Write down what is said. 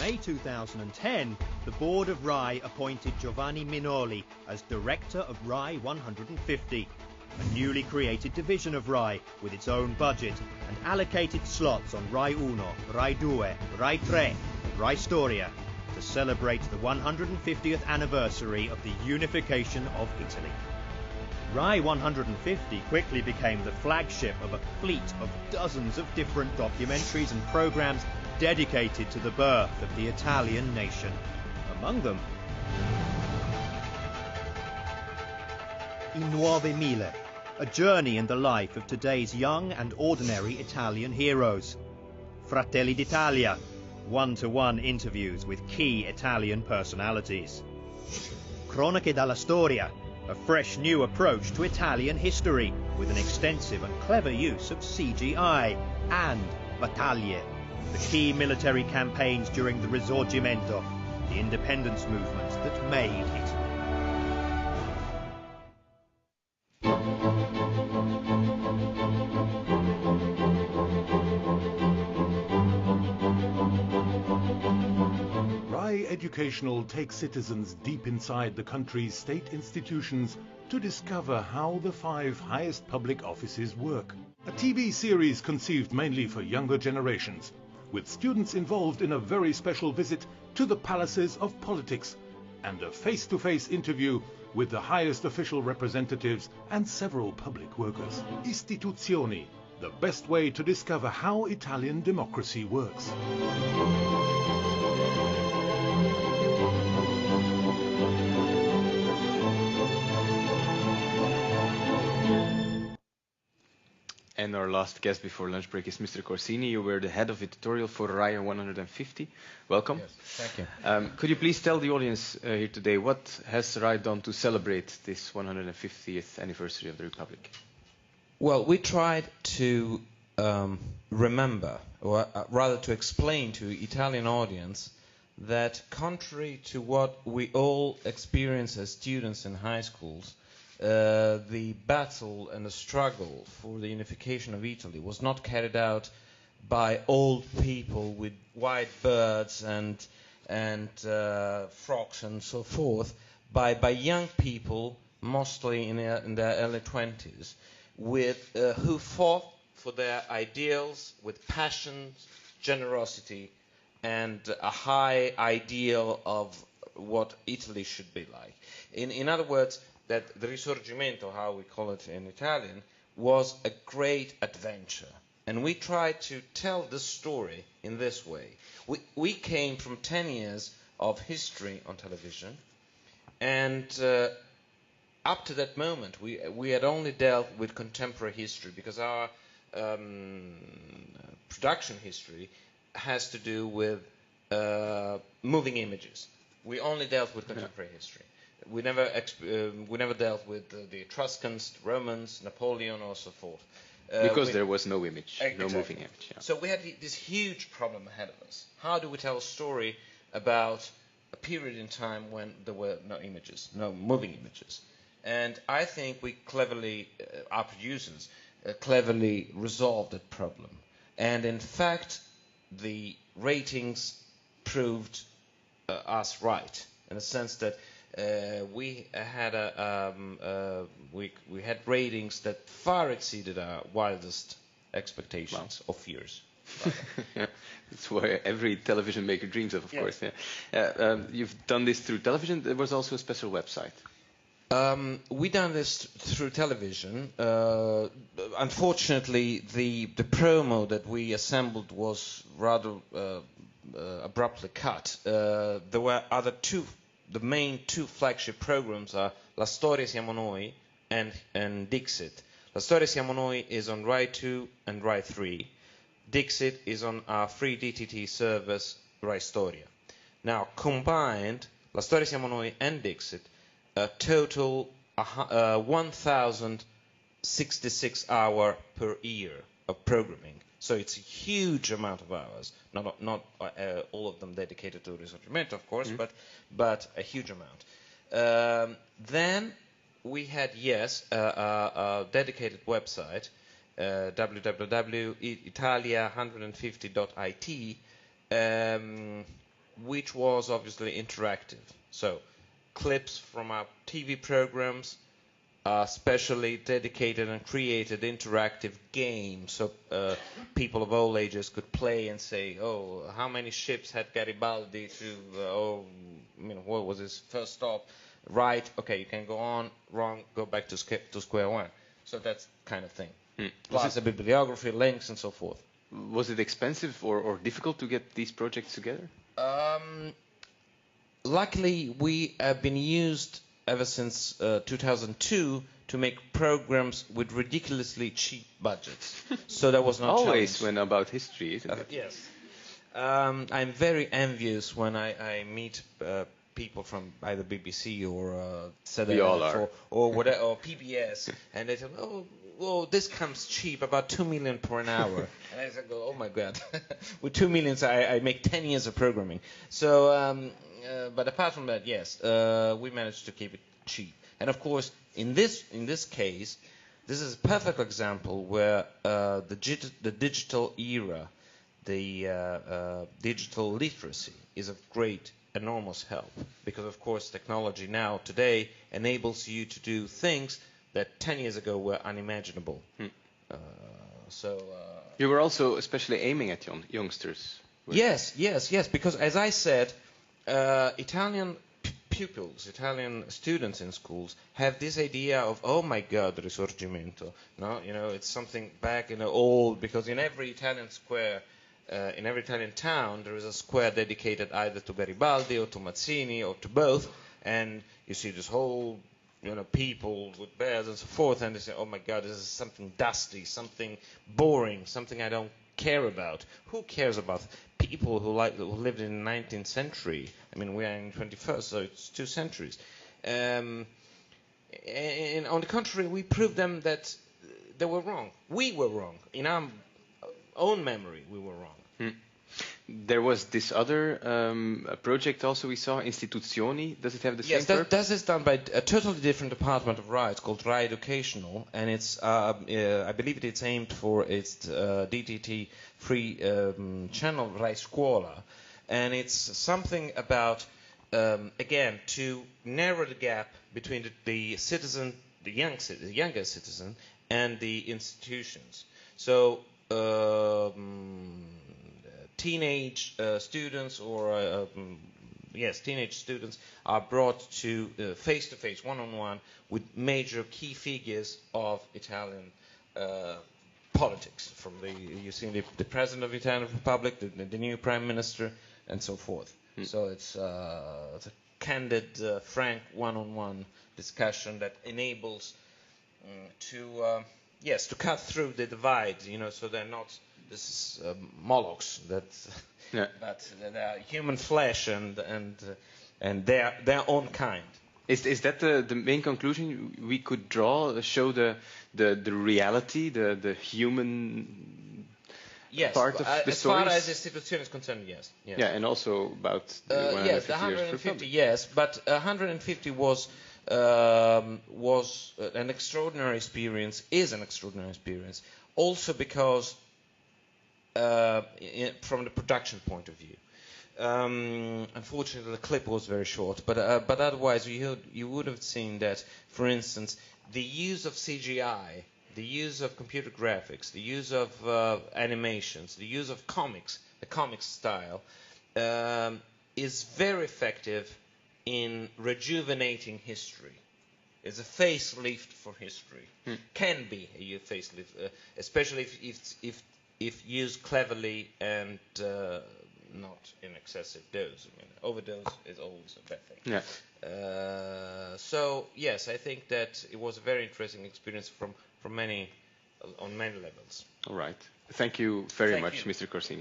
May 2010, the board of RAI appointed Giovanni Minoli as director of RAI 150, a newly created division of RAI with its own budget and allocated slots on RAI 1, RAI 2, RAI 3 and RAI Storia to celebrate the 150th anniversary of the unification of Italy. RAI 150 quickly became the flagship of a fleet of dozens of different documentaries and programs dedicated to the birth of the Italian nation. Among them, I Nuove Mille, a journey in the life of today's young and ordinary Italian heroes. Fratelli d'Italia, one-to-one interviews with key Italian personalities. Cronache dalla Storia, a fresh new approach to Italian history with an extensive and clever use of CGI, and Battaglie, the key military campaigns during the Risorgimento, the independence movement that made Italy. RAI Educational takes citizens deep inside the country's state institutions to discover how the 5 highest public offices work. A TV series conceived mainly for younger generations, with students involved in a very special visit to the palaces of politics and a face-to-face interview with the highest official representatives and several public workers. Instituzioni, the best way to discover how Italian democracy works. And our last guest before lunch break is Mr. Corsini. You were the head of editorial for RAI 150. Welcome. Yes, thank you. Could you please tell the audience here today what has RAI done to celebrate this 150th anniversary of the Republic? Well, we tried to remember, or rather to explain to Italian audience that contrary to what we all experience as students in high schools, the battle and the struggle for the unification of Italy was not carried out by old people with white birds and frocks and so forth, by young people, mostly in their early 20s, who fought for their ideals with passion, generosity, and a high ideal of what Italy should be like. In other words, that the Risorgimento, how we call it in Italian, was a great adventure. And we tried to tell this story in this way. We came from 10 years of history on television, and up to that moment we had only dealt with contemporary history, because our production history has to do with moving images. We only dealt with contemporary history. We never dealt with the Etruscans, Romans, Napoleon, or so forth. Because there was no image, exactly. No moving image. Yeah. So we had this huge problem ahead of us. How do we tell a story about a period in time when there were no images, no moving images? And I think we cleverly, our producers, cleverly resolved that problem. And in fact, the ratings proved us right, in the sense that we had ratings that far exceeded our wildest expectations or fears. That's what every television maker dreams of course. Yeah. You've done this through television. There was also a special website. We done this through television. Unfortunately, the promo that we assembled was rather abruptly cut. There were other two. The main 2 flagship programs are La Storia Siamo Noi and Dixit. La Storia Siamo Noi is on RAI 2 and RAI 3. Dixit is on our free DTT service, RAI Storia. Now, combined, La Storia Siamo Noi and Dixit total 1,066 hours per year of programming. So it's a huge amount of hours, not all of them dedicated to Risorgimento, of course, but a huge amount. Then we had, a dedicated website, www.italia150.it, which was obviously interactive. So clips from our TV programs, specially dedicated and created interactive games, so people of all ages could play and say, oh, how many ships had Garibaldi to, what was his first stop? Right, okay, you can go on, wrong, go back to square one. So that's kind of thing. Plus a bibliography, links, and so forth. Was it expensive or difficult to get these projects together? Luckily, we have been used ever since 2002 to make programs with ridiculously cheap budgets. So that was not always challenge. when about history, isn't it? Yes. I'm very envious when I meet people from either BBC or or whatever, or PBS, and they say, oh, this comes cheap, about 2 million per an hour. And I go, oh my God, with 2 million I make 10 years of programming. So, but apart from that, yes, we managed to keep it cheap. And of course, in this case, this is a perfect example where the digital era, the digital literacy is of great, enormous help. Because of course, technology now, today, enables you to do things that 10 years ago were unimaginable. You were also especially aiming at youngsters. Yes, because as I said, Italian pupils, Italian students in schools have this idea of, oh my God, Risorgimento. No, it's something back in the old, because in every Italian square, in every Italian town, there is a square dedicated either to Garibaldi or to Mazzini or to both, and you see this whole people with bears and so forth, and they say, oh my God, this is something dusty, something boring, something I don't care about. Who cares about people who lived in the 19th century? I mean, we are in the 21st, so it's 2 centuries. And on the contrary, we proved them that they were wrong. We were wrong. In our own memory, we were wrong. There was this other project also we saw, Instituzioni. Does it have the same purpose? Yes, that is done by a totally different department of RAI. It's called RAI Educazione, and it's I believe it's aimed for its DTT free channel RAI Scuola, and it's something about again to narrow the gap between the citizen, the younger citizen, and the institutions. So. Teenage students or teenage students are brought to face-to-face, one-on-one with major key figures of Italian politics. From you've seen the president of the Italian Republic, the new prime minister, and so forth. So it's a candid, frank, one-on-one discussion that enables to cut through the divide. So they're not. This is Molochs but they're human flesh and their own kind. Is that the main conclusion we could draw? Show the reality, the human part of the stories? As far as Instituzioni is concerned, yes. Yeah, and also about the 150 yes, the 150, yes, but 150 was an extraordinary experience. Is an extraordinary experience, also because. From the production point of view. Unfortunately, the clip was very short, but otherwise you would have seen that, for instance, the use of CGI, the use of computer graphics, the use of animations, the use of comics, the comic style, is very effective in rejuvenating history. It's a facelift for history. Can be a facelift, especially if used cleverly and not in excessive dose. I mean, overdose is always a bad thing. Yeah. So yes, I think that it was a very interesting experience on many levels. All right. Thank you very much, Mr. Corsini.